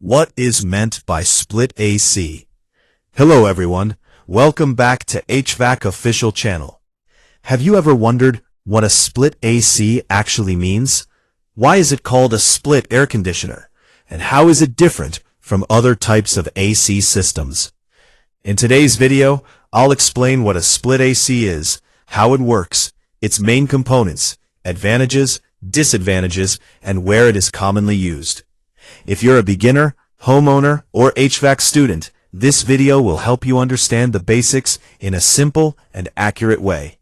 What is meant by split AC? Hello everyone, welcome back to HVAC official channel. Have you ever wondered what a split AC actually means? Why is it called a split air conditioner? And how is it different from other types of AC systems? In today's video, I'll explain what a split AC is, how it works, its main components, advantages, disadvantages, and where it is commonly used. If you're a beginner, homeowner, or HVAC student, this video will help you understand the basics in a simple and accurate way.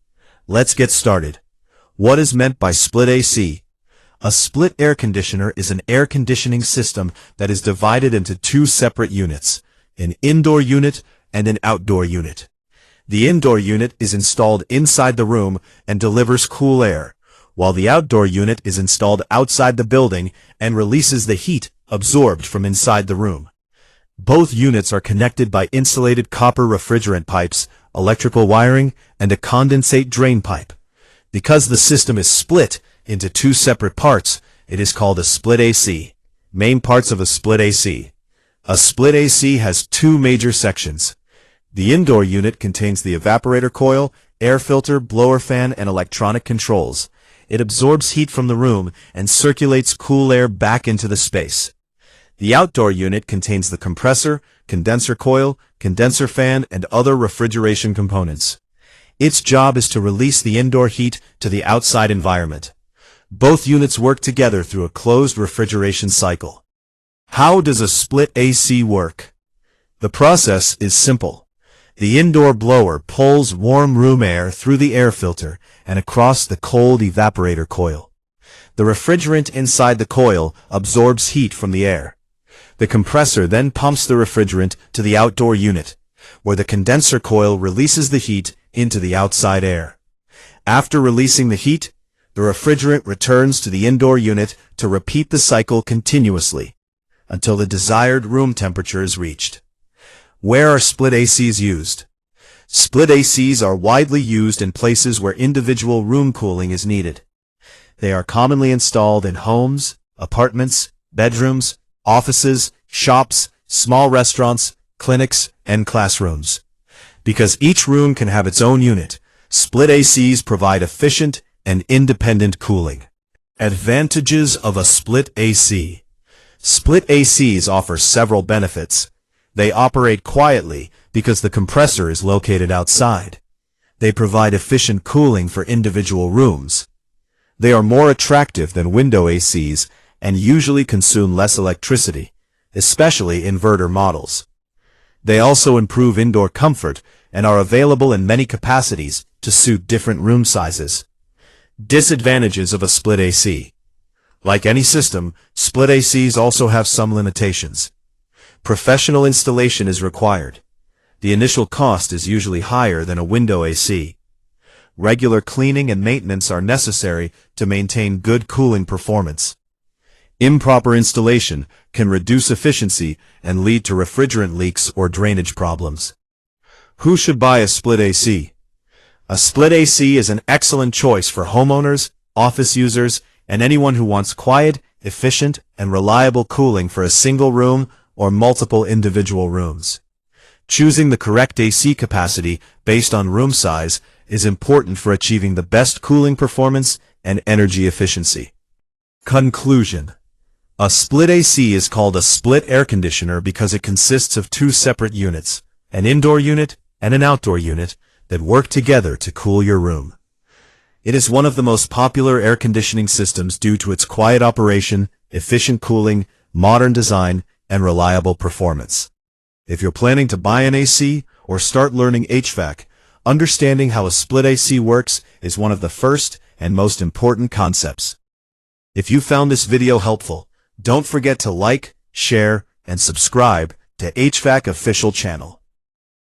Let's get started. What is meant by split AC? A split air conditioner is an air conditioning system that is divided into two separate units, an indoor unit and an outdoor unit. The indoor unit is installed inside the room and delivers cool air, while the outdoor unit is installed outside the building and releases the heat absorbed from inside the room. Both units are connected by insulated copper refrigerant pipes, electrical wiring, and a condensate drain pipe. Because the system is split into two separate parts, it is called a split AC. Main parts of a split AC. A split AC has two major sections. The indoor unit contains the evaporator coil, air filter, blower fan, and electronic controls. It absorbs heat from the room and circulates cool air back into the space. The outdoor unit contains the compressor, condenser coil, condenser fan, and other refrigeration components. Its job is to release the indoor heat to the outside environment. Both units work together through a closed refrigeration cycle. How does a split AC work? The process is simple. The indoor blower pulls warm room air through the air filter and across the cold evaporator coil. The refrigerant inside the coil absorbs heat from the air. The compressor then pumps the refrigerant to the outdoor unit, where the condenser coil releases the heat into the outside air. After releasing the heat, the refrigerant returns to the indoor unit to repeat the cycle continuously until the desired room temperature is reached. Where are split ACs used? Split ACs are widely used in places where individual room cooling is needed. They are commonly installed in homes, apartments, bedrooms, offices, shops, small restaurants, clinics, and classrooms. Because each room can have its own unit, split ACs provide efficient and independent cooling. Advantages of a split AC. Split ACs offer several benefits. They operate quietly because the compressor is located outside. They provide efficient cooling for individual rooms. They are more attractive than window ACs and usually consume less electricity, especially inverter models. They also improve indoor comfort and are available in many capacities to suit different room sizes. Disadvantages of a split AC. Like any system, split ACs also have some limitations. Professional installation is required. The initial cost is usually higher than a window AC. Regular cleaning and maintenance are necessary to maintain good cooling performance. Improper installation can reduce efficiency and lead to refrigerant leaks or drainage problems. Who should buy a split AC? A split AC is an excellent choice for homeowners, office users, and anyone who wants quiet, efficient, and reliable cooling for a single room or multiple individual rooms. Choosing the correct AC capacity based on room size is important for achieving the best cooling performance and energy efficiency. Conclusion. A split AC is called a split air conditioner because it consists of two separate units, an indoor unit and an outdoor unit, that work together to cool your room. It is one of the most popular air conditioning systems due to its quiet operation, efficient cooling, modern design, and reliable performance. If you're planning to buy an AC or start learning HVAC, understanding how a split AC works is one of the first and most important concepts. If you found this video helpful, don't forget to like, share, and subscribe to HVAC official channel.